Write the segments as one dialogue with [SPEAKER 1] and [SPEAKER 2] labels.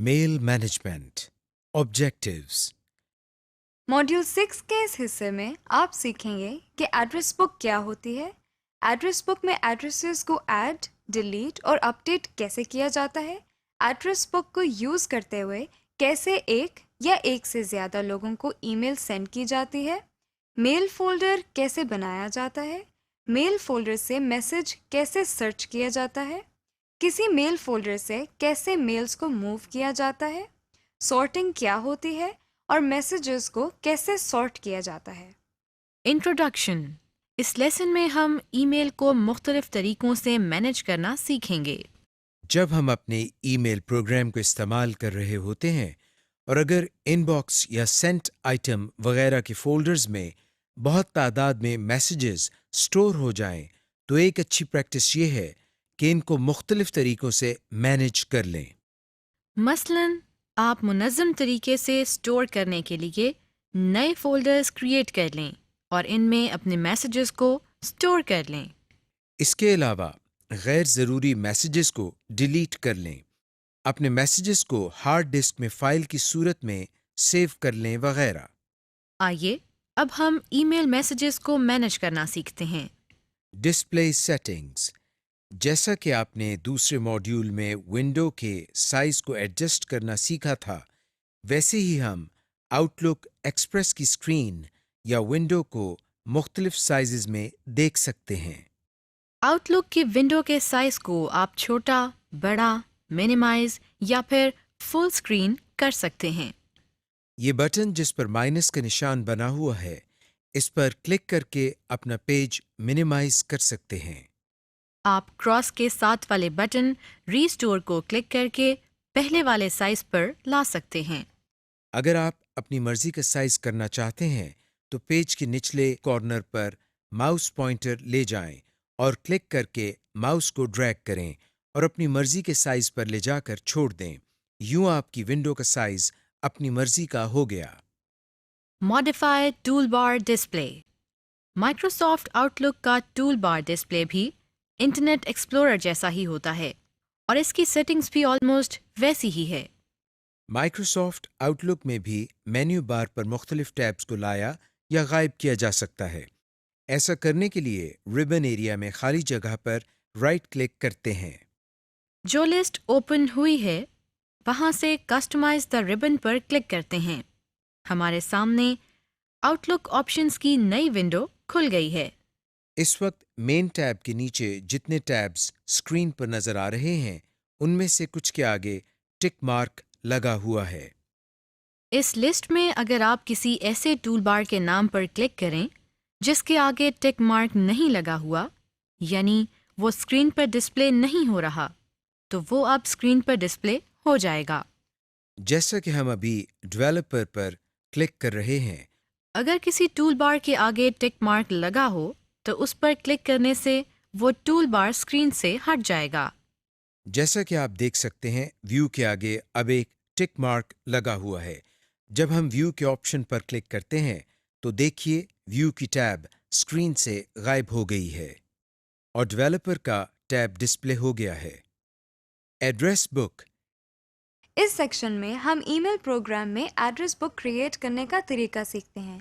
[SPEAKER 1] میل management objectives.
[SPEAKER 2] Module 6 کے اس حصے میں آپ سیکھیں گے کہ ایڈریس بک کیا ہوتی ہے، ایڈریس بک میں ایڈریسز کو ایڈ، ڈیلیٹ اور اپڈیٹ کیسے کیا جاتا ہے، ایڈریس بک کو یوز کرتے ہوئے کیسے ایک یا ایک سے زیادہ لوگوں کو ای میل سینڈ کی جاتی ہے، میل فولڈر کیسے بنایا جاتا ہے، میل فولڈر سے میسج کیسے سرچ کیا جاتا ہے، کسی میل فولڈر سے کیسے میلز کو موو کیا جاتا ہے، سارٹنگ کیا ہوتی ہے اور میسیجز کو کیسے سارٹ کیا جاتا ہے۔
[SPEAKER 3] انٹروڈکشن۔ اس لیسن میں ہم ای میل کو مختلف طریقوں سے مینیج کرنا سیکھیں گے۔
[SPEAKER 1] جب ہم اپنے ای میل پروگرام کو استعمال کر رہے ہوتے ہیں اور اگر ان باکس یا سینٹ آئٹم وغیرہ کے فولڈرز میں بہت تعداد میں میسیجز سٹور ہو جائیں تو ایک اچھی پریکٹس یہ ہے کہ ان کو مختلف طریقوں سے مینیج کر لیں۔
[SPEAKER 3] مثلاً آپ منظم طریقے سے سٹور کرنے کے لیے نئے فولڈرز کریٹ کر لیں اور ان میں اپنے میسیجز کو سٹور کر لیں۔
[SPEAKER 1] اس کے علاوہ غیر ضروری میسیجز کو ڈیلیٹ کر لیں، اپنے میسیجز کو ہارڈ ڈسک میں فائل کی صورت میں سیو کر لیں وغیرہ۔
[SPEAKER 3] آئیے اب ہم ای میل میسیجز کو مینیج کرنا سیکھتے ہیں۔
[SPEAKER 1] Display settings. جیسا کہ آپ نے دوسرے ماڈیول میں ونڈو کے سائز کو ایڈجسٹ کرنا سیکھا تھا، ویسے ہی ہم آؤٹ لک ایکسپریس کی اسکرین یا ونڈو کو مختلف سائزز میں دیکھ سکتے ہیں۔
[SPEAKER 3] آؤٹ لک کی ونڈو کے سائز کو آپ چھوٹا، بڑا، منیمائز یا پھر فل اسکرین کر سکتے ہیں۔
[SPEAKER 1] یہ بٹن جس پر مائنس کا نشان بنا ہوا ہے، اس پر کلک کر کے اپنا پیج منیمائز کر سکتے ہیں۔
[SPEAKER 3] آپ کراس کے ساتھ والے بٹن ریسٹور کو کلک کر کے پہلے والے سائز پر لا سکتے ہیں۔
[SPEAKER 1] اگر آپ اپنی مرضی کا سائز کرنا چاہتے ہیں تو پیج کے نچلے کارنر پر ماؤس پوائنٹر لے جائیں اور کلک کر کے ماؤس کو ڈریگ کریں اور اپنی مرضی کے سائز پر لے جا کر چھوڑ دیں۔ یوں آپ کی ونڈو کا سائز اپنی مرضی کا ہو گیا۔
[SPEAKER 3] ماڈیفائی ٹول بار ڈسپلے۔ مائکروسافٹ آؤٹ لک کا ٹول بار ڈسپلے بھی انٹرنیٹ ایکسپلورر جیسا ہی ہوتا ہے اور اس کی سیٹنگز بھی آلموسٹ ویسی ہی ہے۔
[SPEAKER 1] مائکروسافٹ آؤٹ لک میں بھی مینیو بار پر مختلف ٹیبز کو لایا یا غائب کیا جا سکتا ہے۔ ایسا کرنے کے لیے ربن ایریا میں خالی جگہ پر رائٹ کلک کرتے ہیں۔
[SPEAKER 3] جو لسٹ اوپن ہوئی ہے وہاں سے کسٹمائز دا ربن پر کلک کرتے ہیں۔ ہمارے سامنے آؤٹ لک آپشنز کی نئی ونڈو کھل گئی ہے۔
[SPEAKER 1] اس وقت مین ٹیب کے نیچے جتنے ٹیبز اسکرین پر نظر آ رہے ہیں ان میں سے کچھ کے آگے ٹک مارک لگا ہوا ہے۔
[SPEAKER 3] اس لسٹ میں اگر آپ کسی ایسے ٹول بار کے نام پر کلک کریں جس کے آگے ٹک مارک نہیں لگا ہوا، یعنی وہ اسکرین پر ڈسپلے نہیں ہو رہا، تو وہ اب اسکرین پر ڈسپلے ہو جائے گا۔
[SPEAKER 1] جیسا کہ ہم ابھی ڈیولپر پر کلک کر رہے ہیں،
[SPEAKER 3] اگر کسی ٹول بار کے آگے ٹک مارک لگا ہو تو اس پر کلک کرنے سے وہ ٹول بار اسکرین سے ہٹ جائے گا۔
[SPEAKER 1] جیسا کہ آپ دیکھ سکتے ہیں ویو کے آگے اب ایک ٹک مارک لگا ہوا ہے۔ جب ہم ویو کے آپشن پر کلک کرتے ہیں تو دیکھیے ویو کی ٹیب اسکرین سے غائب ہو گئی ہے اور ڈیولپر کا ٹیب ڈسپلے ہو گیا ہے۔ Address book.
[SPEAKER 2] اس سیکشن میں ہم ای میل پروگرام میں ایڈریس بک کریٹ کرنے کا طریقہ سیکھتے ہیں۔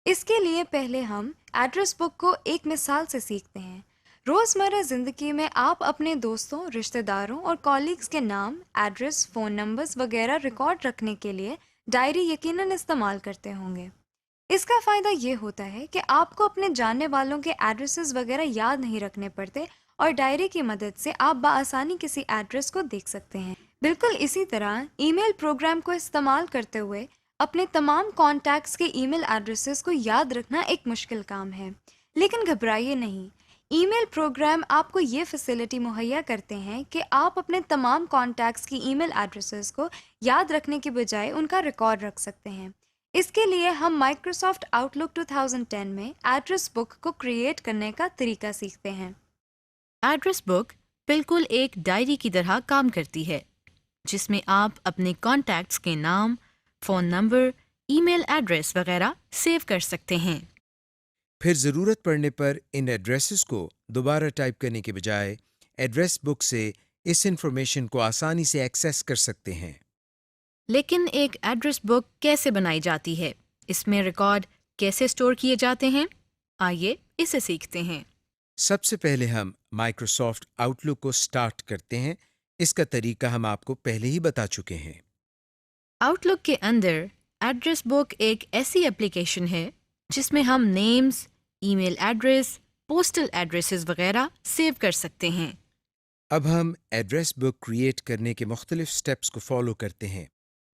[SPEAKER 2] اس کے لیے پہلے ہم ایڈریس بک کو ایک مثال سے سیکھتے ہیں۔ روزمرہ زندگی میں آپ اپنے دوستوں، رشتہ داروں اور کالیگز کے نام، ایڈریس، فون نمبرز وغیرہ ریکارڈ رکھنے کے لیے ڈائری یقیناً استعمال کرتے ہوں گے۔ اس کا فائدہ یہ ہوتا ہے کہ آپ کو اپنے جاننے والوں کے ایڈریسز وغیرہ یاد نہیں رکھنے پڑتے اور ڈائری کی مدد سے آپ بآسانی کسی ایڈریس کو دیکھ سکتے ہیں۔ بالکل اسی طرح ای میل پروگرام کو استعمال کرتے ہوئے اپنے تمام کانٹیکٹس کے ای میل ایڈریسز کو یاد رکھنا ایک مشکل کام ہے، لیکن گھبرائیے نہیں، ای میل پروگرام آپ کو یہ فیسلٹی مہیا کرتے ہیں کہ آپ اپنے تمام کانٹیکٹس کی ای میل ایڈریسز کو یاد رکھنے کے بجائے ان کا ریکارڈ رکھ سکتے ہیں۔ اس کے لیے ہم مائکروسافٹ آؤٹ لک 2010 میں ایڈریس بک کو کریٹ کرنے کا طریقہ سیکھتے ہیں۔
[SPEAKER 3] ایڈریس بک بالکل ایک ڈائری کی طرح کام کرتی ہے جس میں آپ اپنے کانٹیکٹس کے نام، فون نمبر، ای میل ایڈریس وغیرہ سیو کر سکتے ہیں۔
[SPEAKER 1] پھر ضرورت پڑنے پر ان ایڈریسز کو دوبارہ ٹائپ کرنے کے بجائے ایڈریس بک سے اس انفارمیشن کو آسانی سے ایکسیس کر سکتے ہیں۔
[SPEAKER 3] لیکن ایک ایڈریس بک کیسے بنائی جاتی ہے؟ اس میں ریکارڈ کیسے اسٹور کیے جاتے ہیں؟ آئیے اسے سیکھتے ہیں۔
[SPEAKER 1] سب سے پہلے ہم مائکروسافٹ آؤٹ لک کو سٹارٹ کرتے ہیں۔ اس کا طریقہ ہم آپ کو پہلے ہی بتا چکے ہیں۔
[SPEAKER 3] آؤٹ لک کے اندر ایڈریس بک ایک ایسی اپلیکیشن ہے جس میں ہم نیمز، ای میل ایڈریس، پوسٹل ایڈریسز وغیرہ سیو کر سکتے ہیں۔
[SPEAKER 1] اب ہم ایڈریس بک کریٹ کرنے کے مختلف سٹیپس کو فالو کرتے ہیں۔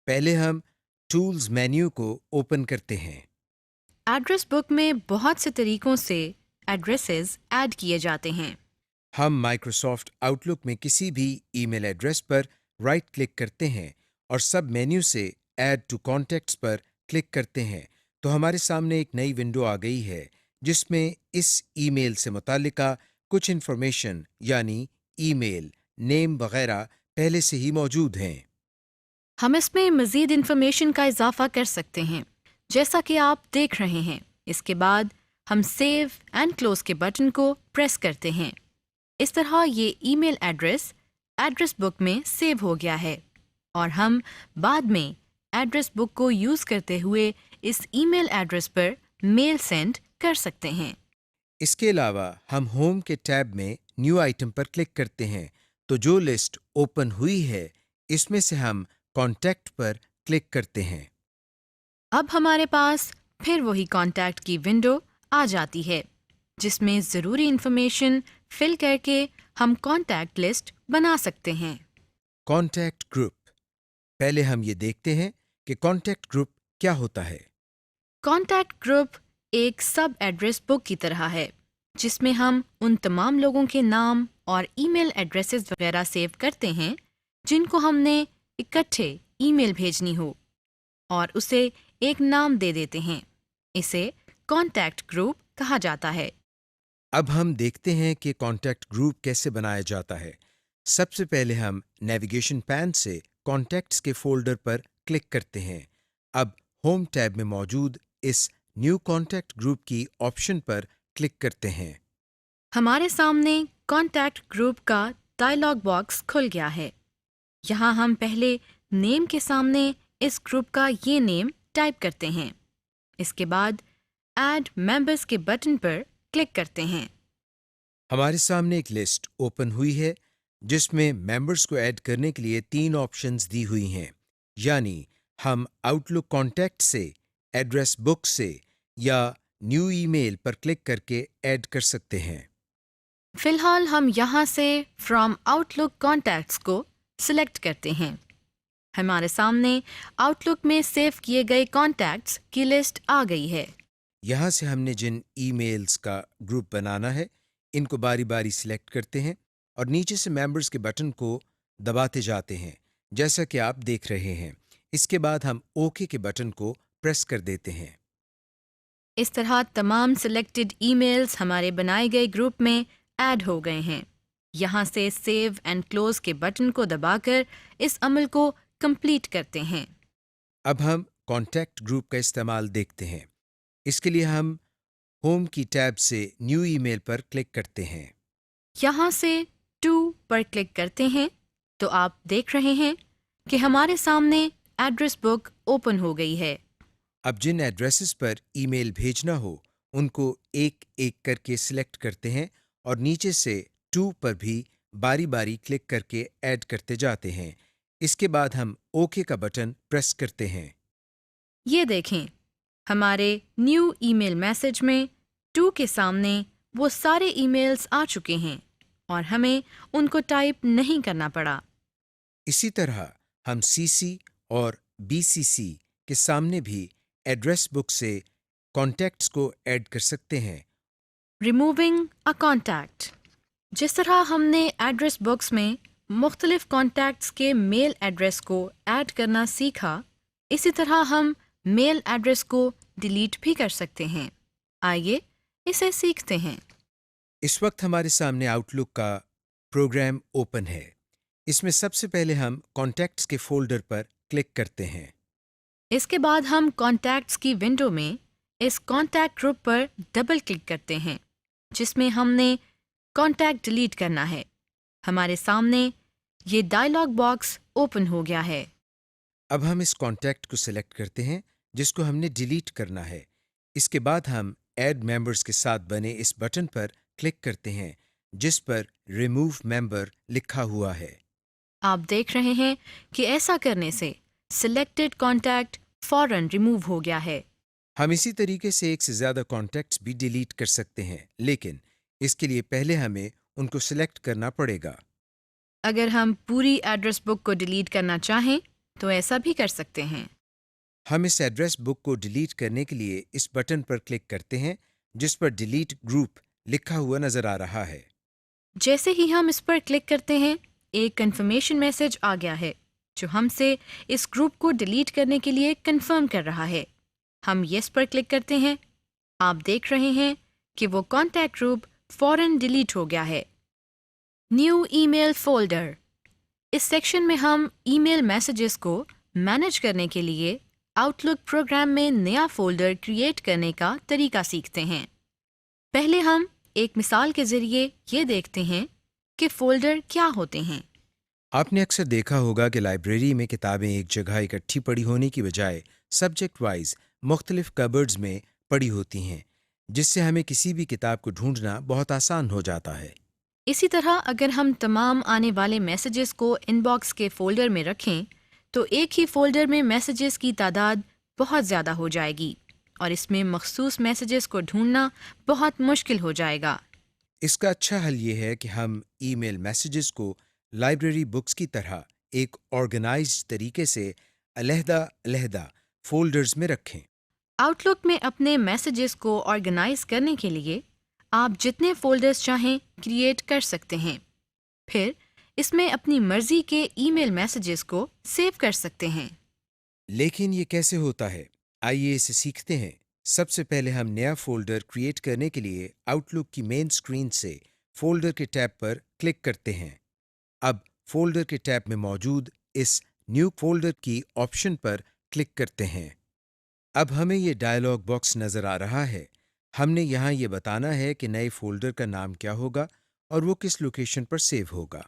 [SPEAKER 1] پہلے ہم ٹولز مینیو کو اوپن کرتے ہیں۔
[SPEAKER 3] ایڈریس بک میں بہت سے طریقوں سے ایڈریسز ایڈ کیے جاتے ہیں۔
[SPEAKER 1] ہم مائکروسافٹ آؤٹ لک میں کسی بھی ای میل ایڈریس پر رائٹ کلک کرتے ہیں اور سب مینیو سے ایڈ ٹو کانٹیکٹس پر کلک کرتے ہیں تو ہمارے سامنے ایک نئی ونڈو آ گئی ہے جس میں اس ای میل سے متعلقہ کچھ انفارمیشن یعنی ای میل، نیم وغیرہ پہلے سے ہی موجود ہیں۔
[SPEAKER 3] ہم اس میں مزید انفارمیشن کا اضافہ کر سکتے ہیں جیسا کہ آپ دیکھ رہے ہیں۔ اس کے بعد ہم سیو اینڈ کلوز کے بٹن کو پریس کرتے ہیں۔ اس طرح یہ ای میل ایڈریس بک میں سیو ہو گیا ہے اور ہم بعد میں ایڈریس بک کو یوز کرتے ہوئے اس ای میل ایڈریس پر میل سینڈ کر سکتے ہیں۔
[SPEAKER 1] اس کے علاوہ ہم ہوم کے ٹیب میں نیو آئٹم پر کلک کرتے ہیں تو جو لسٹ اوپن ہوئی ہے اس میں سے ہم کانٹیکٹ پر کلک کرتے ہیں۔
[SPEAKER 3] اب ہمارے پاس پھر وہی کانٹیکٹ کی ونڈو آ جاتی ہے جس میں ضروری انفارمیشن فل کر کے ہم کانٹیکٹ لسٹ بنا سکتے ہیں۔
[SPEAKER 1] Contact group. پہلے ہم یہ دیکھتے ہیں کہ کانٹیکٹ گروپ کیا ہوتا ہے۔
[SPEAKER 3] کانٹیکٹ گروپ ایک سب ایڈریس بک کی طرح ہے جس میں ہم ان تمام لوگوں کے نام اور ای میل ایڈریسز وغیرہ سیو کرتے ہیں جن کو ہم نے اکٹھے ای میل بھیجنی ہو اور اسے ایک نام دے دیتے ہیں۔ اسے کانٹیکٹ گروپ کہا جاتا ہے۔
[SPEAKER 1] اب ہم دیکھتے ہیں کہ کانٹیکٹ گروپ کیسے بنایا جاتا ہے۔ سب سے پہلے ہم نیویگیشن پین سے کانٹیکٹس کے فولڈر پر کلک کرتے ہیں۔ اب ہوم ٹیب میں موجود اس نیو کانٹیکٹ گروپ کی آپشن پر کلک کرتے ہیں۔
[SPEAKER 3] ہمارے سامنے کانٹیکٹ گروپ کا ڈائلاگ باکس کھل گیا ہے۔ یہاں ہم پہلے نیم کے سامنے اس گروپ کا یہ نیم ٹائپ کرتے ہیں۔ اس کے بعد ایڈ ممبرز کے بٹن پر کلک کرتے ہیں۔
[SPEAKER 1] ہمارے سامنے ایک لسٹ اوپن ہوئی ہے جس میں ممبرز کو ایڈ کرنے کے لیے 3 آپشنز دی ہوئی ہیں، یعنی ہم آؤٹ لک کانٹیکٹ سے، ایڈریس بک سے یا نیو ای میل پر کلک کر کے ایڈ کر سکتے ہیں۔
[SPEAKER 3] فی الحال ہم یہاں سے فرام آؤٹ لک کانٹیکٹس کو سلیکٹ کرتے ہیں۔ ہمارے سامنے آؤٹ لک میں سیو کیے گئے کانٹیکٹس کی لسٹ آ گئی ہے۔
[SPEAKER 1] یہاں سے ہم نے جن ای میلز کا گروپ بنانا ہے ان کو باری باری سلیکٹ کرتے ہیں اور نیچے سے ممبرز کے بٹن کو دباتے جاتے ہیں جیسا کہ آپ دیکھ رہے ہیں۔ اس کے بعد ہم اوکے کے بٹن کو پریس کر دیتے ہیں۔
[SPEAKER 3] اس طرح تمام سلیکٹڈ ای میلز ہمارے بنائے گئے گروپ میں ایڈ ہو گئے ہیں۔ یہاں سے سیو اینڈ کلوز کے بٹن کو دبا کر اس عمل کو کمپلیٹ کرتے ہیں۔
[SPEAKER 1] اب ہم کانٹیکٹ گروپ کا استعمال دیکھتے ہیں۔ اس کے لیے ہم ہوم کی ٹیب سے نیو ای میل پر کلک کرتے ہیں۔
[SPEAKER 3] یہاں سے ٹو پر کلک کرتے ہیں تو آپ دیکھ رہے ہیں کہ ہمارے سامنے ایڈریس بک اوپن ہو گئی ہے۔
[SPEAKER 1] اب جن ایڈریسز پر ای میل بھیجنا ہو ان کو ایک ایک کر کے سلیکٹ کرتے ہیں اور نیچے سے ٹو پر بھی باری باری کلک کر کے ایڈ کرتے جاتے ہیں۔ اس کے بعد ہم اوکے کا بٹن پریس کرتے ہیں۔
[SPEAKER 3] یہ دیکھیں ہمارے نیو ای میل میسج میں ٹو کے سامنے وہ سارے ای میلز آ چکے ہیں اور ہمیں ان کو ٹائپ نہیں کرنا پڑا۔
[SPEAKER 1] اسی طرح ہم سی سی اور بی سی سی کے سامنے بھی ایڈریس بک سے کانٹیکٹس کو ایڈ کر سکتے ہیں۔
[SPEAKER 3] Removing a contact. جس طرح ہم نے ایڈریس بکس میں مختلف کانٹیکٹس کے میل ایڈریس کو ایڈ کرنا سیکھا، اسی طرح ہم میل ایڈریس کو ڈیلیٹ بھی کر سکتے ہیں۔ آئیے اسے سیکھتے ہیں۔
[SPEAKER 1] اس وقت ہمارے سامنے آؤٹ لک کا پروگرام اوپن ہے۔ اس میں سب سے پہلے ہم کانٹیکٹس کے فولڈر پر کلک کرتے ہیں۔
[SPEAKER 3] اس کے بعد ہم کانٹیکٹس کی ونڈو میں اس کانٹیکٹ گروپ پر ڈبل کلک کرتے ہیں جس میں ہم نے کانٹیکٹ ڈیلیٹ کرنا ہے۔ ہمارے سامنے یہ ڈائلاگ باکس اوپن ہو گیا ہے۔
[SPEAKER 1] اب ہم اس کانٹیکٹ کو سلیکٹ کرتے ہیں جس کو ہم نے ڈیلیٹ کرنا ہے. اس کے بعد ہم ایڈ ممبرز کے ساتھ بنے اس بٹن پر کلک کرتے ہیں جس پر ریموو ممبر لکھا ہوا ہے.
[SPEAKER 3] آپ دیکھ رہے ہیں کہ ایسا کرنے سے سلیکٹڈ کانٹیکٹ فوراً ریموو ہو گیا ہے.
[SPEAKER 1] ہم اسی طریقے سے ایک سے زیادہ کانٹیکٹس بھی ڈیلیٹ کر سکتے ہیں، لیکن اس کے لیے پہلے ہمیں ان کو سلیکٹ کرنا پڑے گا.
[SPEAKER 3] اگر ہم پوری ایڈریس بک کو ڈیلیٹ کرنا چاہیں تو ایسا بھی کر سکتے ہیں.
[SPEAKER 1] ہم اس ایڈریس بک کو ڈیلیٹ کرنے کے لیے اس بٹن پر کلک کرتے ہیں جس پر ڈیلیٹ گروپ لکھا ہوا نظر آ رہا ہے.
[SPEAKER 3] جیسے ہی ہم اس پر کلک کرتے ہیں ایک کنفرمیشن میسج آ گیا ہے جو ہم سے اس گروپ کو ڈیلیٹ کرنے کے لیے کنفرم کر رہا ہے. ہم یس پر کلک کرتے ہیں. آپ دیکھ رہے ہیں کہ وہ کانٹیکٹ گروپ فوراً ڈیلیٹ ہو گیا ہے. نیو ای میل فولڈر. اس سیکشن میں ہم ای میل میسیجز کو مینیج کرنے کے لیے آؤٹ لک پروگرام میں نیا فولڈر کریٹ کرنے کا طریقہ سیکھتے ہیں. پہلے ہم ایک مثال کے ذریعے یہ دیکھتے ہیں کہ فولڈر کیا ہوتے ہیں.
[SPEAKER 1] آپ نے اکثر دیکھا ہوگا کہ لائبریری میں کتابیں ایک جگہ اکٹھی پڑی ہونے کی بجائے سبجیکٹ وائز مختلف کبرڈز میں پڑی ہوتی ہیں، جس سے ہمیں کسی بھی کتاب کو ڈھونڈنا بہت آسان ہو جاتا ہے.
[SPEAKER 3] اسی طرح اگر ہم تمام آنے والے میسیجز کو ان باکس کے فولڈر میں رکھیں تو ایک ہی فولڈر میں میسیجز کی تعداد بہت زیادہ ہو جائے گی اور اس میں مخصوص میسیجز کو ڈھونڈنا بہت مشکل ہو جائے گا.
[SPEAKER 1] اس کا اچھا حل یہ ہے کہ ہم ای میل میسیجز کو لائبریری بکس کی طرح ایک آرگنائزڈ طریقے سے علیحدہ علیحدہ فولڈرز میں رکھیں.
[SPEAKER 3] آؤٹ لک میں اپنے میسیجز کو آرگنائز کرنے کے لیے آپ جتنے فولڈرز چاہیں کریٹ کر سکتے ہیں. پھر اس میں اپنی مرضی کے ای میل میسیجز کو سیو کر سکتے ہیں.
[SPEAKER 1] لیکن یہ کیسے ہوتا ہے؟ آئیے اسے سیکھتے ہیں. سب سے پہلے ہم نیا فولڈر کریٹ کرنے کے لیے آؤٹ لک کی مین اسکرین سے فولڈر کے ٹیب پر کلک کرتے ہیں. اب فولڈر کے ٹیب میں موجود اس نیو فولڈر کی آپشن پر کلک کرتے ہیں. اب ہمیں یہ ڈائلاگ باکس نظر آ رہا ہے. ہم نے یہاں یہ بتانا ہے کہ نئے فولڈر کا نام کیا ہوگا اور وہ کس لوکیشن پر سیو ہوگا.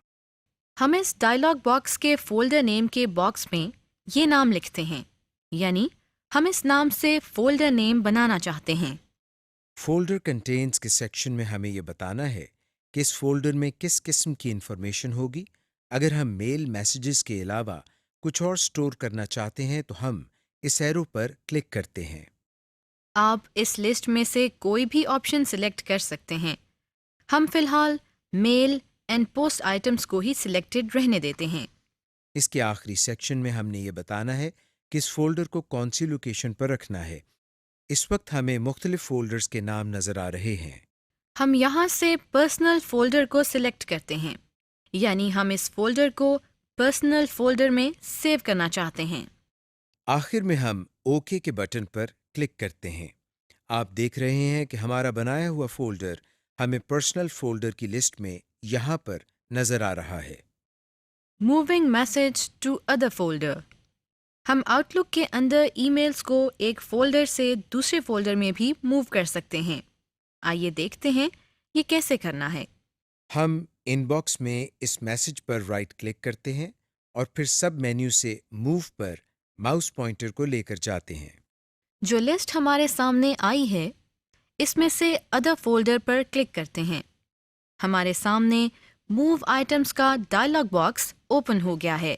[SPEAKER 3] ہم اس ڈائلاگ باکس کے فولڈر نیم کے باکس میں یہ نام لکھتے ہیں، یعنی ہم اس نام سے فولڈر نیم بنانا چاہتے ہیں.
[SPEAKER 1] فولڈر کنٹینز کے سیکشن میں ہمیں یہ بتانا ہے کہ اس فولڈر میں کس قسم کی انفارمیشن ہوگی. اگر ہم میل میسیجز کے علاوہ کچھ اور سٹور کرنا چاہتے ہیں تو ہم اس ایرو پر کلک کرتے ہیں.
[SPEAKER 3] آپ اس لسٹ میں سے کوئی بھی آپشن سلیکٹ کر سکتے ہیں. ہم فی الحال میل اینڈ پوسٹ آئٹمس کو ہی سلیکٹڈ رہنے دیتے ہیں.
[SPEAKER 1] اس کے آخری سیکشن میں ہم نے یہ بتانا ہے کہ اس فولڈر کو کون سی لوکیشن پر رکھنا ہے. اس وقت ہمیں مختلف فولڈرز کے نام نظر آ رہے ہیں.
[SPEAKER 3] ہم یہاں سے پرسنل فولڈر کو سلیکٹ کرتے ہیں، یعنی ہم اس فولڈر کو پرسنل فولڈر میں سیو کرنا چاہتے ہیں.
[SPEAKER 1] آخر میں ہم اوکے کے بٹن پر کلک کرتے ہیں. آپ دیکھ رہے ہیں کہ ہمارا بنایا ہوا فولڈر ہمیں پرسنل فولڈر کی لسٹ میں یہاں پر نظر آ رہا ہے.
[SPEAKER 3] Moving message to other folder. ہم آؤٹ لک کے اندر ای میلز کو ایک فولڈر سے دوسرے فولڈر میں بھی موو کر سکتے ہیں. آئیے دیکھتے ہیں یہ کیسے کرنا ہے.
[SPEAKER 1] ہم ان باکس میں اس میسج پر رائٹ کلک کرتے ہیں اور پھر سب مینیو سے موو پر ماؤس پوائنٹر کو لے کر جاتے ہیں.
[SPEAKER 3] جو لسٹ ہمارے سامنے آئی ہے اس میں سے ادر فولڈر پر کلک کرتے ہیں. ہمارے سامنے موو آئٹمس کا ڈائلاگ باکس اوپن ہو گیا ہے.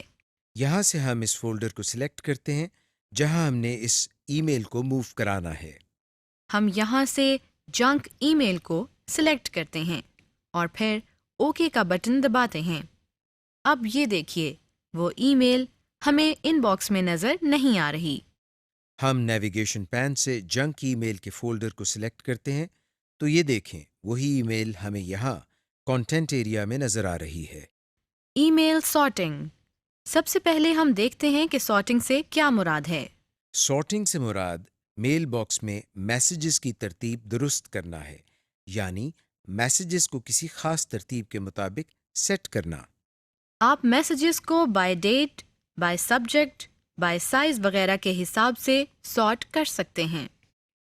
[SPEAKER 1] یہاں سے ہم اس فولڈر کو سلیکٹ کرتے ہیں جہاں ہم نے اس ای میل کو موو کرانا ہے.
[SPEAKER 3] ہم یہاں سے جنک ای میل کو سلیکٹ کرتے ہیں اور پھر اوکے کا بٹن دباتے ہیں. اب یہ دیکھیے وہ ای میل ہمیں ان باکس میں نظر نہیں آ رہی.
[SPEAKER 1] ہم نیویگیشن پین سے جنک ای میل کے فولڈر کو سلیکٹ کرتے ہیں تو یہ دیکھیں وہی ای میل ہمیں یہاں کانٹینٹ ایریا میں نظر آ رہی ہے.
[SPEAKER 3] ای میل سارٹنگ. سب سے پہلے ہم دیکھتے ہیں کہ سارٹنگ سے کیا مراد ہے.
[SPEAKER 1] سارٹنگ سے مراد میل باکس میں میسیجز کی ترتیب درست کرنا ہے، یعنی میسیجز کو کسی خاص ترتیب کے مطابق سیٹ کرنا.
[SPEAKER 3] آپ میسیجز کو by date, by subject, by size وغیرہ کے حساب سے سارٹ کر سکتے ہیں.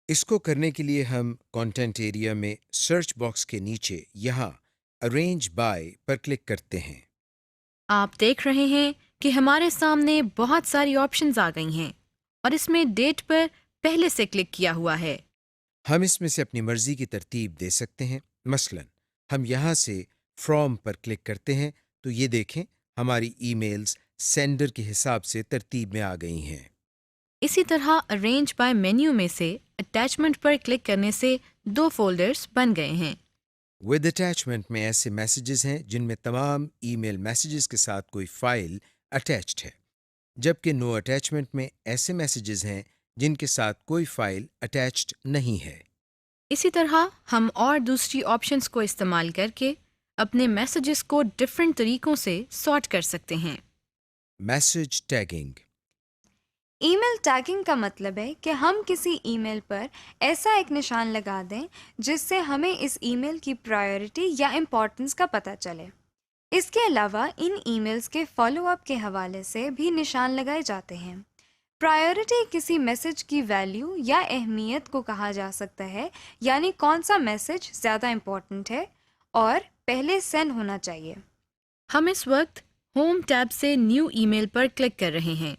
[SPEAKER 1] اس کو کرنے کے لیے ہم کانٹینٹ ایریا میں سرچ باکس کے نیچے یہاں ارینج بائی پر کلک کرتے ہیں.
[SPEAKER 3] آپ دیکھ رہے ہیں کہ ہمارے سامنے بہت ساری آپشنز آ گئی ہیں اور اس میں ڈیٹ پر پہلے سے کلک کیا ہوا ہے۔
[SPEAKER 1] ہم اس میں سے اپنی مرضی کی ترتیب دے سکتے ہیں۔ مثلا ہم یہاں سے فرام پر کلک کرتے ہیں تو یہ دیکھیں ہماری ای میلز سینڈر کے حساب سے ترتیب میں آ گئی ہیں۔
[SPEAKER 3] اسی طرح ارینج بائی مینیو میں سے اٹیچمنٹ پر کلک کرنے سے 2 فولڈرز بن گئے ہیں۔
[SPEAKER 1] ود اٹیچمنٹ میں ایسے میسیجز ہیں جن میں تمام ای میل میسیجز کے ساتھ کوئی فائل اٹیچڈ ہے، جبکہ نو اٹیچمنٹ میں ایسے میسیجز ہیں جن کے ساتھ کوئی فائل اٹیچڈ نہیں ہے۔
[SPEAKER 3] اسی طرح ہم اور دوسری آپشنز کو استعمال کر کے اپنے میسیجز کو ڈفرینٹ طریقوں سے سارٹ کر سکتے ہیں۔
[SPEAKER 1] Message tagging.
[SPEAKER 2] Email tagging کا مطلب ہے کہ ہم کسی ای میل پر ایسا ایک نشان لگا دیں جس سے ہمیں اس ای میل کی پرائیورٹی یا امپورٹنس کا پتہ چلے۔ اس کے علاوہ ان ای میلز کے فالو اپ کے حوالے سے بھی نشان لگائے جاتے ہیں۔ پرائیورٹی کسی میسج کی ویلیو یا اہمیت کو کہا جا سکتا ہے، یعنی کون سا میسج زیادہ امپورٹنٹ ہے اور پہلے سینڈ ہونا چاہیے۔
[SPEAKER 3] ہم اس وقت ہوم ٹیب سے نیو ای میل پر کلک کر رہے ہیں۔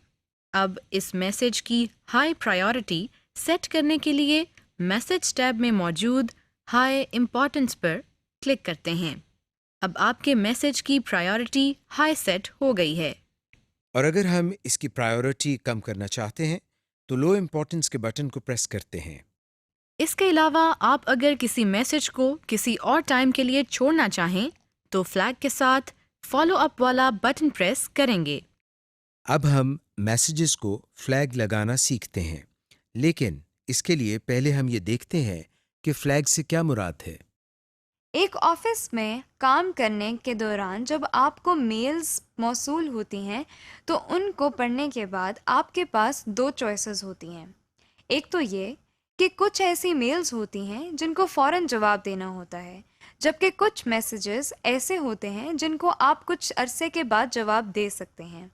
[SPEAKER 3] اب اس میسج کی ہائی پرائیورٹی سیٹ کرنے کے لیے میسج ٹیب میں موجود ہائی امپورٹنس پر کلک کرتے ہیں۔ اب آپ کے میسج کی پرائیورٹی ہائی سیٹ ہو گئی ہے۔
[SPEAKER 1] اور اگر ہم اس کی پرائیورٹی کم کرنا چاہتے ہیں تو لو امپورٹنس کے بٹن کو پریس کرتے ہیں۔
[SPEAKER 3] اس کے علاوہ آپ اگر کسی میسج کو کسی اور ٹائم کے لیے چھوڑنا چاہیں تو فلیگ کے ساتھ فالو اپ والا بٹن پریس کریں گے۔
[SPEAKER 1] اب ہم میسیجز کو فلیگ لگانا سیکھتے ہیں، لیکن اس کے لیے پہلے ہم یہ دیکھتے ہیں کہ فلیگ سے کیا مراد ہے۔
[SPEAKER 2] ایک آفس میں کام کرنے کے دوران جب آپ کو میلز موصول ہوتی ہیں تو ان کو پڑھنے کے بعد آپ کے پاس 2 چوائسز ہوتی ہیں۔ ایک تو یہ کہ کچھ ایسی میلز ہوتی ہیں جن کو فوراً جواب دینا ہوتا ہے، جبکہ کچھ میسیجز ایسے ہوتے ہیں جن کو آپ کچھ عرصے کے بعد جواب دے سکتے ہیں۔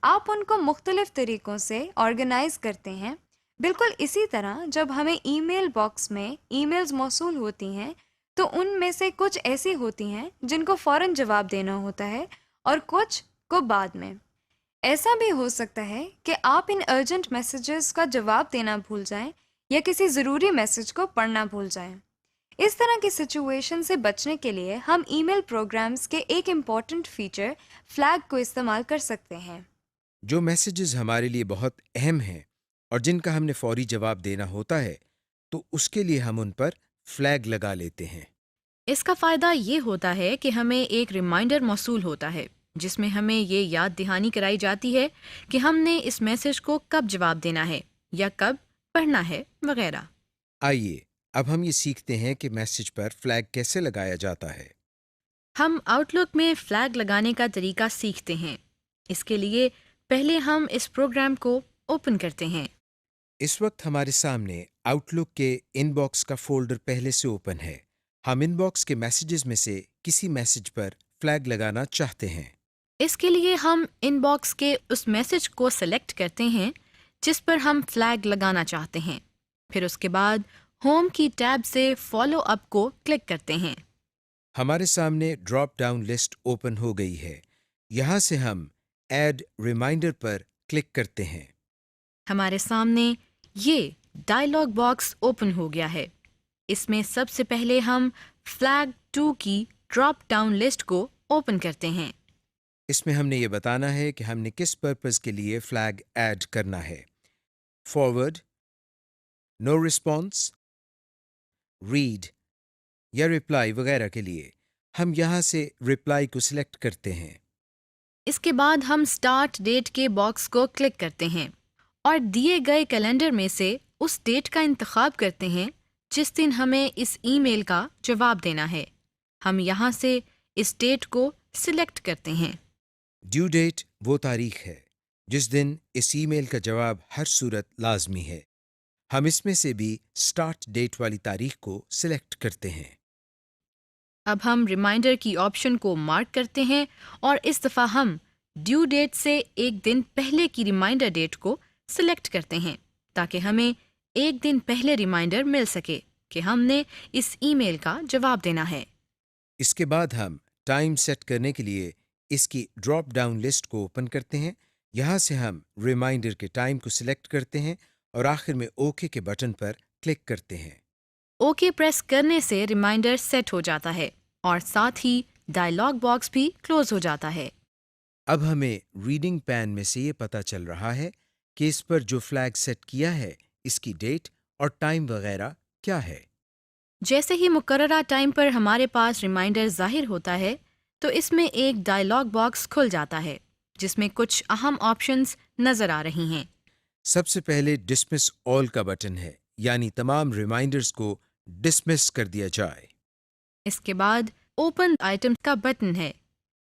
[SPEAKER 2] آپ ان کو مختلف طریقوں سے آرگنائز کرتے ہیں۔ بالکل اسی طرح جب ہمیں ای میل باکس میں ای میلز موصول ہوتی ہیں تو ان میں سے کچھ ایسی ہوتی ہیں جن کو فوراً جواب دینا ہوتا ہے اور کچھ کو بعد میں۔ ایسا بھی ہو سکتا ہے کہ آپ ان ارجنٹ میسیجز کا جواب دینا بھول جائیں یا کسی ضروری میسیج کو پڑھنا بھول جائیں۔ اس طرح کی سچویشن سے بچنے کے لیے ہم ای میل پروگرامز کے ایک امپورٹنٹ فیچر فلیگ کو استعمال کر سکتے ہیں۔
[SPEAKER 1] جو میسیجز ہمارے لیے بہت اہم ہیں اور جن کا ہم نے فوری جواب دینا ہوتا ہے تو اس کے لیے ہم ان پر فلیگ لگا لیتے ہیں۔
[SPEAKER 3] اس کا فائدہ یہ ہوتا ہے کہ ہمیں ایک ریمائنڈر موصول ہوتا ہے جس میں ہمیں یہ یاد دہانی کرائی جاتی ہے کہ ہم نے اس میسج کو کب جواب دینا ہے یا کب پڑھنا ہے وغیرہ۔
[SPEAKER 1] آئیے اب ہم یہ سیکھتے ہیں کہ میسیج پر فلیگ کیسے لگایا جاتا ہے۔
[SPEAKER 3] ہم آؤٹ لک میں فلیگ لگانے کا طریقہ سیکھتے ہیں۔ اس کے لیے پہلے ہم اس پروگرام کو اوپن کرتے ہیں۔
[SPEAKER 1] اس وقت ہمارے سامنے آؤٹ لک کے ان باکس کا فولڈر پہلے سے اوپن ہے۔ ہم ان باکس کے میسیجز میں سے کسی میسیج پر فلیگ لگانا چاہتے ہیں۔
[SPEAKER 3] اس کے لیے ہم ان باکس کے اس میسج کو سلیکٹ کرتے ہیں جس پر ہم فلیگ لگانا چاہتے ہیں، پھر اس کے بعد ہوم کی ٹیب سے فالو اپ کو کلک کرتے ہیں۔
[SPEAKER 1] ہمارے سامنے ڈراپ ڈاؤن لسٹ اوپن ہو گئی ہے۔ یہاں سے ہم ایڈ ریمائنڈر پر کلک کرتے ہیں۔
[SPEAKER 3] ہمارے سامنے یہ ڈائلاگ باکس اوپن ہو گیا ہے۔ اس میں سب سے پہلے ہم فلیگ 2 کی ڈراپ ڈاؤن لسٹ کو اوپن کرتے ہیں۔
[SPEAKER 1] اس میں ہم نے یہ بتانا ہے کہ ہم نے کس پرپز کے لیے فلیگ ایڈ کرنا ہے۔ فارورڈ، نو رسپانس، ریڈ یا رپلائی وغیرہ کے لیے ہم یہاں سے رپلائی کو سلیکٹ کرتے ہیں۔
[SPEAKER 3] اس کے بعد ہم سٹارٹ ڈیٹ کے باکس کو کلک کرتے ہیں اور دیے گئے کیلنڈر میں سے اس ڈیٹ کا انتخاب کرتے ہیں جس دن ہمیں اس ای میل کا جواب دینا ہے۔ ہم یہاں سے اس ڈیٹ کو سلیکٹ کرتے ہیں۔
[SPEAKER 1] ڈیو ڈیٹ وہ تاریخ ہے جس دن اس ای میل کا جواب ہر صورت لازمی ہے۔ ہم اس میں سے بھی سٹارٹ ڈیٹ والی تاریخ کو سلیکٹ کرتے ہیں۔
[SPEAKER 3] اب ہم ریمائنڈر کی آپشن کو مارک کرتے ہیں اور اس دفعہ ہم ڈیو ڈیٹ سے ایک دن پہلے کی ریمائنڈر ڈیٹ کو سلیکٹ کرتے ہیں تاکہ ہمیں ایک دن پہلے ریمائنڈر مل سکے کہ ہم نے اس ای میل کا جواب دینا ہے۔
[SPEAKER 1] اس کے بعد ہم ٹائم سیٹ کرنے کے لیے اس کی ڈراپ ڈاؤن لسٹ کو اوپن کرتے ہیں. یہاں سے ہم ریمائنڈر کے ٹائم کو سلیکٹ کرتے ہیں اور آخر میں اوکے کے بٹن پر کلک کرتے ہیں.
[SPEAKER 3] اوکے پریس کرنے سے ریمائنڈر سیٹ ہو جاتا ہے اور ساتھ ہی ڈائلاگ باکس بھی کلوز ہو جاتا ہے.
[SPEAKER 1] اب ہمیں ریڈنگ پین میں سے یہ پتہ چل رہا ہے کہ اس پر جو فلیگ سیٹ کیا ہے اس کی ڈیٹ اور ٹائم وغیرہ کیا ہے.
[SPEAKER 3] جیسے ہی مقررہ ٹائم پر ہمارے پاس ریمائنڈر ظاہر ہوتا ہے تو اس میں ایک ڈائلاگ باکس کھل جاتا ہے جس میں کچھ اہم آپشنز نظر آ رہی ہیں.
[SPEAKER 1] سب سے پہلے ڈسمس آل کا بٹن ہے، یعنی تمام ریمائنڈرز کو ڈسمس کر دیا جائے.
[SPEAKER 3] اس کے بعد اوپن آئٹم کا بٹن ہے.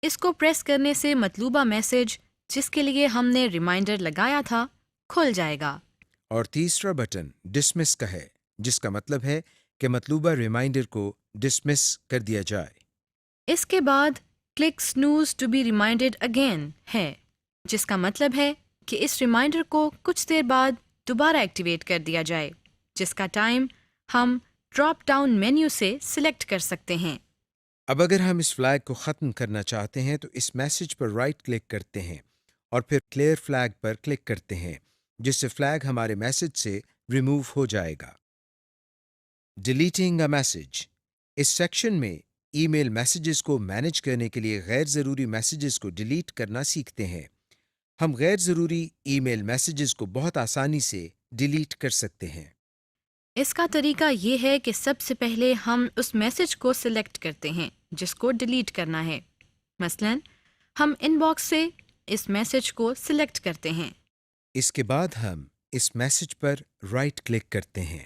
[SPEAKER 3] اس کو پریس کرنے سے مطلوبہ میسج جس کے لیے ہم نے ریمائنڈر لگایا تھا کھل جائے گا.
[SPEAKER 1] اور تیسرا بٹن ڈسمس کا ہے، جس کا مطلب ہے کہ مطلوبہ ریمائنڈر کو ڈسمس کر دیا جائے.
[SPEAKER 3] اس کے بعد click snooze to be reminded again ہے، جس کا مطلب ہے کہ اس ریمائنڈر کو کچھ دیر بعد دوبارہ ایکٹیویٹ کر دیا جائے، جس کا ٹائم ہم ڈراپ ڈاؤن مینیو سے سلیکٹ کر سکتے ہیں.
[SPEAKER 1] اب اگر ہم اس فلیگ کو ختم کرنا چاہتے ہیں تو اس میسج پر رائٹ کلک کرتے ہیں اور پھر کلیئر فلیگ پر کلک کرتے ہیں، جس سے فلیگ ہمارے میسج سے ریموو ہو جائے گا. Deleting a message. اس سیکشن میں ای میل میسیجز کو مینیج کرنے کے لیے غیر ضروری میسیجز کو ڈیلیٹ کرنا سیکھتے ہیں. ہم غیر ضروری ای میل میسیجز کو بہت آسانی سے ڈیلیٹ کر سکتے ہیں.
[SPEAKER 3] اس کا طریقہ یہ ہے کہ سب سے پہلے ہم اس میسج کو سلیکٹ کرتے ہیں جس کو ڈیلیٹ کرنا ہے. مثلاً ہم ان باکس سے اس میسج کو سلیکٹ کرتے ہیں.
[SPEAKER 1] اس کے بعد ہم اس میسج پر رائٹ کلک کرتے ہیں.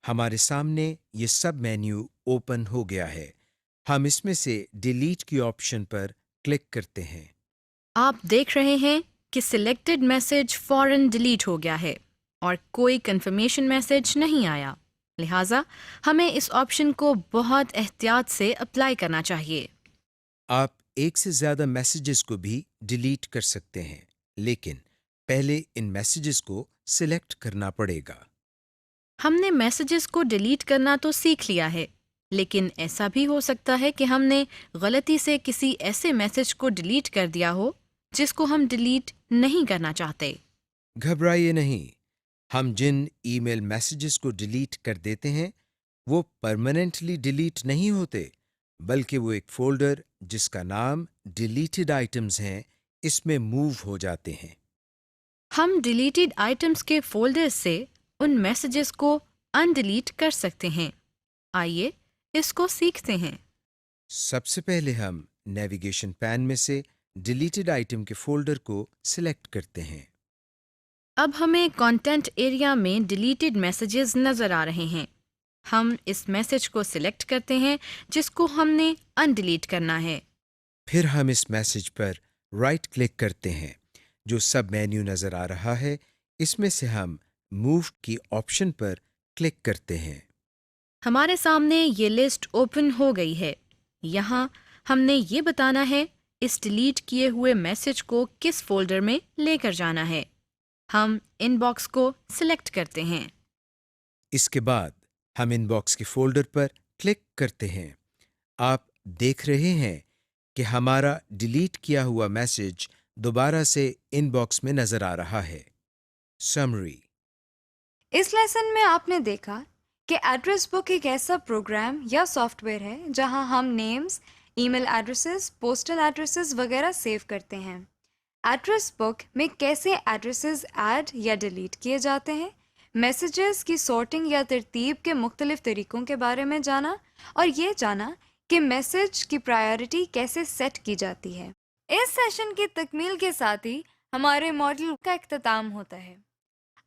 [SPEAKER 1] ہمارے سامنے یہ سب مینیو اوپن ہو گیا ہے. ہم اس میں سے ڈیلیٹ کی آپشن پر کلک کرتے ہیں.
[SPEAKER 3] آپ دیکھ رہے ہیں کہ سلیکٹڈ میسج فوراً ڈیلیٹ ہو گیا ہے اور کوئی کنفرمیشن میسج نہیں آیا. لہٰذا ہمیں اس آپشن کو بہت احتیاط سے اپلائی کرنا چاہیے.
[SPEAKER 1] آپ ایک سے زیادہ میسیجز کو بھی ڈیلیٹ کر سکتے ہیں، لیکن پہلے ان میسیجز کو سلیکٹ کرنا پڑے گا.
[SPEAKER 3] ہم نے میسیجز کو ڈیلیٹ کرنا تو سیکھ لیا ہے، لیکن ایسا بھی ہو سکتا ہے کہ ہم نے غلطی سے کسی ایسے میسج کو ڈیلیٹ کر دیا ہو جس کو ہم ڈیلیٹ نہیں کرنا چاہتے.
[SPEAKER 1] گھبرائیے نہیں، ہم جن ای میل میسیجز کو ڈیلیٹ کر دیتے ہیں وہ پرماننٹلی ڈیلیٹ نہیں ہوتے، بلکہ وہ ایک فولڈر جس کا نام ڈیلیٹڈ آئٹمز ہیں اس میں موو ہو جاتے ہیں.
[SPEAKER 3] ہم ڈیلیٹڈ آئٹمز کے فولڈر سے ان میسیجز کو ان ڈیلیٹ کر سکتے ہیں. آئیے اس کو سیکھتے ہیں.
[SPEAKER 1] سب سے پہلے ہم نیویگیشن پین میں سے ڈیلیٹڈ آئٹم کے فولڈر کو سلیکٹ کرتے ہیں.
[SPEAKER 3] اب ہمیں کانٹینٹ ایریا میں ڈیلیٹڈ میسیجز نظر آ رہے ہیں. ہم اس میسج کو سلیکٹ کرتے ہیں جس کو ہم نے ان ڈیلیٹ کرنا ہے.
[SPEAKER 1] پھر ہم اس میسج پر رائٹ کلک کرتے ہیں. جو سب مینیو نظر آ رہا ہے اس میں سے ہم موو کی آپشن پر کلک کرتے ہیں.
[SPEAKER 3] ہمارے سامنے یہ لسٹ اوپن ہو گئی ہے. یہاں ہم نے یہ بتانا ہے اس ڈیلیٹ کیے ہوئے میسج کو کس فولڈر میں لے کر جانا ہے. ہم ان باکس کو سلیکٹ کرتے ہیں.
[SPEAKER 1] اس کے بعد ہم ان باکس کے فولڈر پر کلک کرتے ہیں. آپ دیکھ رہے ہیں کہ ہمارا ڈیلیٹ کیا ہوا میسج دوبارہ سے ان باکس میں نظر آ رہا ہے. سمری.
[SPEAKER 2] اس لیسن میں آپ نے دیکھا کہ ایڈریس بک ایک ایسا پروگرام یا سافٹ ویئر ہے جہاں ہم نیمز، ای میل ایڈریسز، پوسٹل ایڈریسز وغیرہ سیو کرتے ہیں. ایڈریس بک میں کیسے ایڈریسز ایڈ یا ڈیلیٹ کیے جاتے ہیں، میسیجز کی سارٹنگ یا ترتیب کے مختلف طریقوں کے بارے میں جانا، اور یہ جانا کہ میسج کی پرائیورٹی کیسے سیٹ کی جاتی ہے. اس سیشن کی تکمیل کے ساتھ ہی ہمارے ماڈیول کا اختتام ہوتا ہے.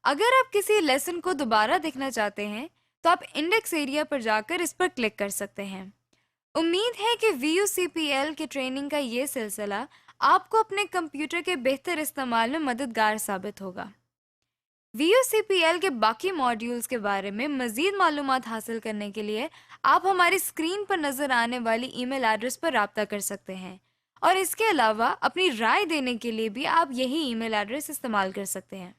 [SPEAKER 2] اگر آپ کسی لیسن کو دوبارہ دیکھنا چاہتے ہیں تو آپ انڈیکس ایریا پر جا کر اس پر کلک کر سکتے ہیں. امید ہے کہ VUCPL کے ٹریننگ کا یہ سلسلہ آپ کو اپنے کمپیوٹر کے بہتر استعمال میں مددگار ثابت ہوگا. VUCPL کے باقی ماڈیولز کے بارے میں مزید معلومات حاصل کرنے کے لیے آپ ہماری اسکرین پر نظر آنے والی ای میل ایڈریس پر رابطہ کر سکتے ہیں، اور اس کے علاوہ اپنی رائے دینے کے لیے بھی آپ یہی ای میل ایڈریس استعمال کر سکتے ہیں.